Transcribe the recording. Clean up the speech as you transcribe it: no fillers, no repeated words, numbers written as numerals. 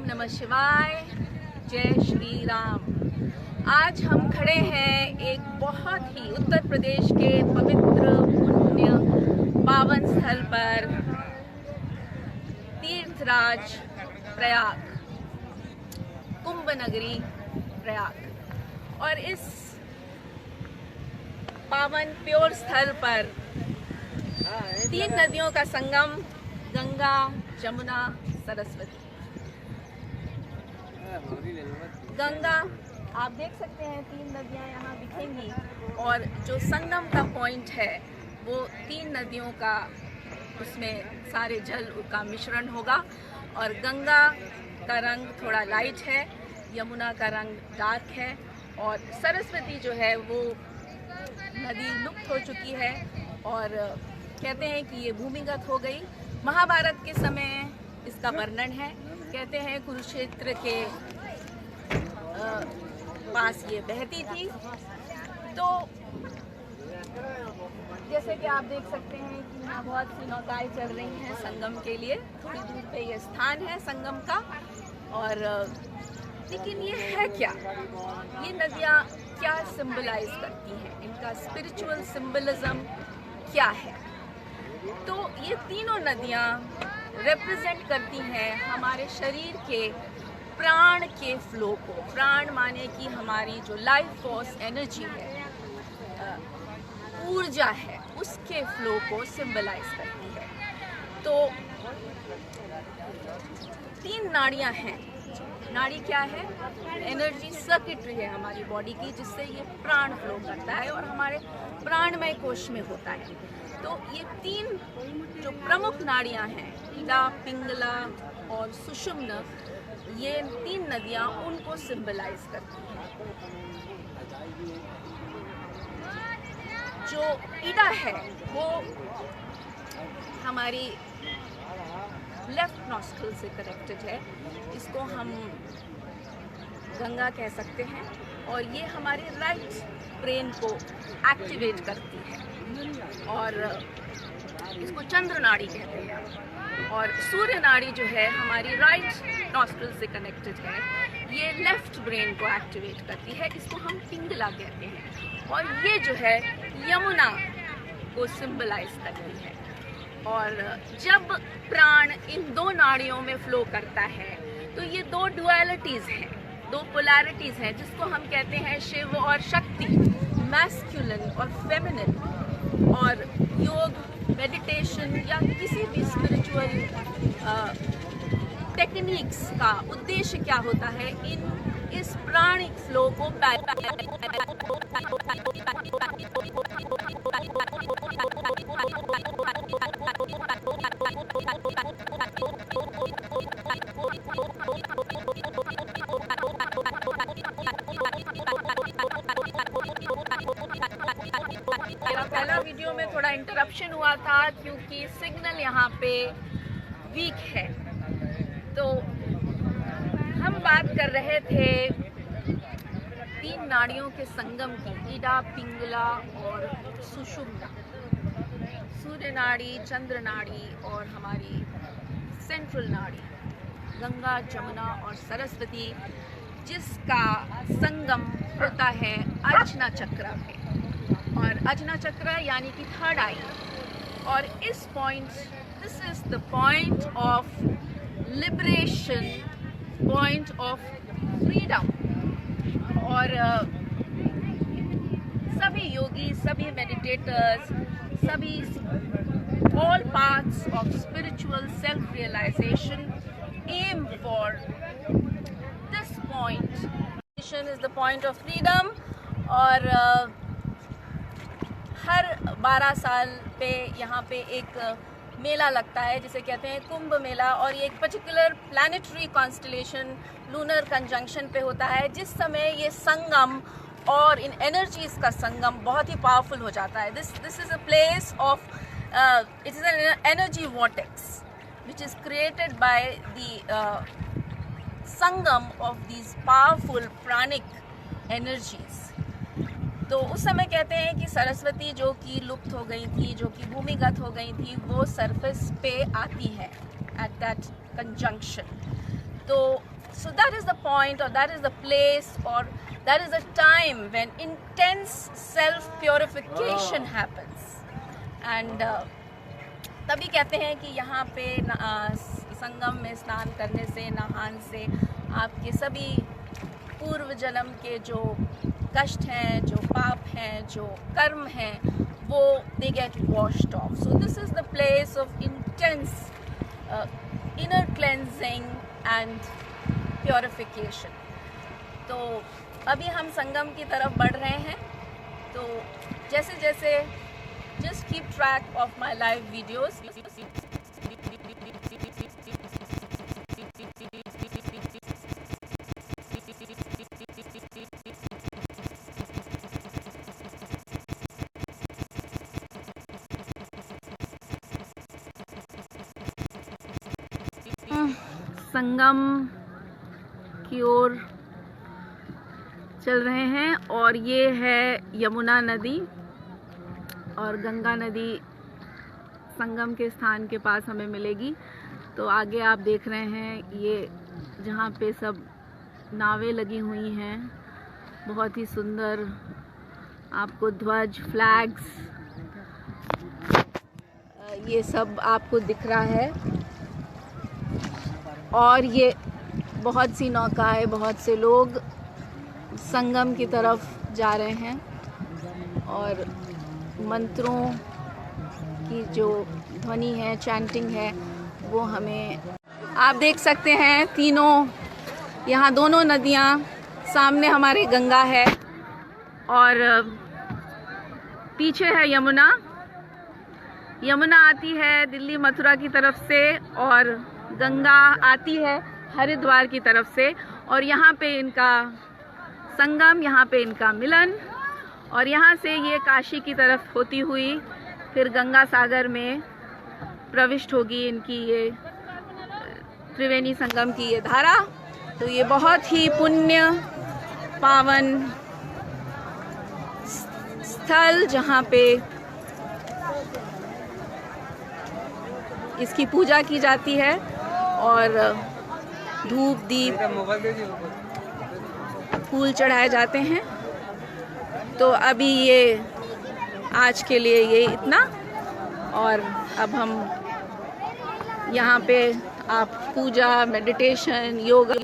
ओम नमः शिवाय, जय श्री राम। आज हम खड़े हैं एक बहुत ही उत्तर प्रदेश के पवित्र पुण्य पावन स्थल पर, तीर्थराज प्रयाग, कुंभ नगरी प्रयाग। और इस पावन प्योर स्थल पर तीन नदियों का संगम, गंगा, जमुना, सरस्वती। गंगा आप देख सकते हैं, तीन नदियां यहाँ दिखेंगी और जो संगम का पॉइंट है वो तीन नदियों का, उसमें सारे जल का मिश्रण होगा। और गंगा का रंग थोड़ा लाइट है, यमुना का रंग डार्क है और सरस्वती जो है वो नदी लुप्त हो चुकी है और कहते हैं कि ये भूमिगत हो गई। महाभारत के समय इसका वर्णन है। कहते हैं कुरुक्षेत्र के पास ये बहती थी। तो जैसे कि आप देख सकते हैं कि यहाँ बहुत सी नौकाएं चल रही हैं संगम के लिए। थोड़ी दूर पे ये स्थान है संगम का। और लेकिन ये है क्या, ये नदियाँ क्या सिंबलाइज करती हैं, इनका स्पिरिचुअल सिंबलिज्म क्या है? तो ये तीनों नदियाँ रिप्रेजेंट करती हैं हमारे शरीर के प्राण के फ्लो को। प्राण माने कि हमारी जो लाइफ फोर्स एनर्जी है, ऊर्जा है, उसके फ्लो को सिंबलाइज करती है। तो तीन नाड़ियाँ हैं। नाड़ी क्या है? एनर्जी सर्किटरी है हमारी बॉडी की, जिससे ये प्राण फ्लो करता है और हमारे प्राणमय कोश में होता है। तो ये तीन जो प्रमुख नाड़ियाँ हैं, ईडा, पिंगला और सुषुम्ना, ये तीन नदियाँ उनको सिंबलाइज करती हैं। जो ईडा है वो हमारी लेफ्ट नॉस्ट्रल से कनेक्टेड है, इसको हम गंगा कह सकते हैं। और ये हमारे राइट ब्रेन को एक्टिवेट करती है और इसको चंद्र नाड़ी कहते हैं। और सूर्य नाड़ी जो है हमारी राइट नॉस्ट्रल से कनेक्टेड है, ये लेफ्ट ब्रेन को एक्टिवेट करती है, इसको हम पिंगला कहते हैं। और ये जो है यमुना को सिंबलाइज करती है। और जब प्राण इन दो नाड़ियों में फ्लो करता है तो ये दो डुअलिटीज हैं, दो पोलैरिटीज हैं, जिसको हम कहते हैं शिव और शक्ति, मैस्कुलिन और फेमिनिन। और योग, मेडिटेशन या किसी भी स्पिरिचुअल टेक्निक्स का उद्देश्य क्या होता है? इस प्राणिक फ्लो को मेरा पहला वीडियो में थोड़ा इंटरप्शन हुआ था क्योंकि सिग्नल यहाँ पे वीक है। तो हम बात कर रहे थे तीन नाड़ियों के संगम की, ईडा, पिंगला और सुषुम्ना। सूर्य नाड़ी, चंद्र नाड़ी और हमारी सेंट्रल नाड़ी गंगा, जमुना और सरस्वती, जिसका संगम होता है अजना चक्र में। और अजना चक्र यानी कि थर्ड आई। और इस point, this is the point of liberation, point of freedom. और सभी योगी, सभी मेडिटेटर्स, सभी all paths of spiritual self-realization aim for this point. Is the point of freedom. और हर 12 साल पे यहाँ पे एक मेला लगता है जिसे कहते हैं कुंभ मेला। और ये एक particular planetary constellation lunar conjunction पे होता है, जिस समय ये संगम और इन एनर्जीज का संगम बहुत ही पावरफुल हो जाता है। This is a place of it is an energy vortex which is created by the sangam of these powerful pranic energies. तो उस समय कहते हैं कि सरस्वती जो कि लुप्त हो गई थी, जो कि भूमिगत हो गई थी, वो सरफेस पे आती है एट दैट कंजंक्शन। तो So that is the point, or that is the place, or that is the time when intense self-purification happens. And तभी कहते हैं कि यहाँ पे संगम में स्नान करने से, नहान से आपके सभी पूर्व जन्म के जो कष्ट हैं, जो पाप हैं, जो कर्म हैं, वो they get washed off. So this is the place of intense inner cleansing and purification. तो अभी हम संगम की तरफ बढ़ रहे हैं. तो जैसे जैसे just keep track of my live videos. संगम की ओर चल रहे हैं और ये है यमुना नदी और गंगा नदी संगम के स्थान के पास हमें मिलेगी. तो आगे आप देख रहे हैं ये जहाँ पे सब नावें लगी हुई हैं, बहुत ही सुंदर आपको ध्वज, फ्लैग्स, ये सब आपको दिख रहा है. और ये बहुत सी नौकाएं, बहुत से लोग संगम की तरफ जा रहे हैं और मंत्रों की जो ध्वनि है, चैंटिंग है, वो हमें आप देख सकते हैं. तीनों यहाँ दोनों नदियाँ, सामने हमारे गंगा है और पीछे है यमुना. यमुना आती है दिल्ली मथुरा की तरफ से और गंगा आती है हरिद्वार की तरफ से. और यहाँ पे इनका संगम, यहाँ पे इनका मिलन, और यहाँ से ये काशी की तरफ होती हुई फिर गंगा सागर में प्रविष्ट होगी इनकी ये त्रिवेणी संगम की ये धारा. तो ये बहुत ही पुण्य पावन स्थल जहाँ पे इसकी पूजा की जाती है और धूप, दीप, फूल चढ़ाए जाते हैं. तो अभी ये आज के लिए ये इतना, और अब हम यहाँ पे आप पूजा, मेडिटेशन, योगा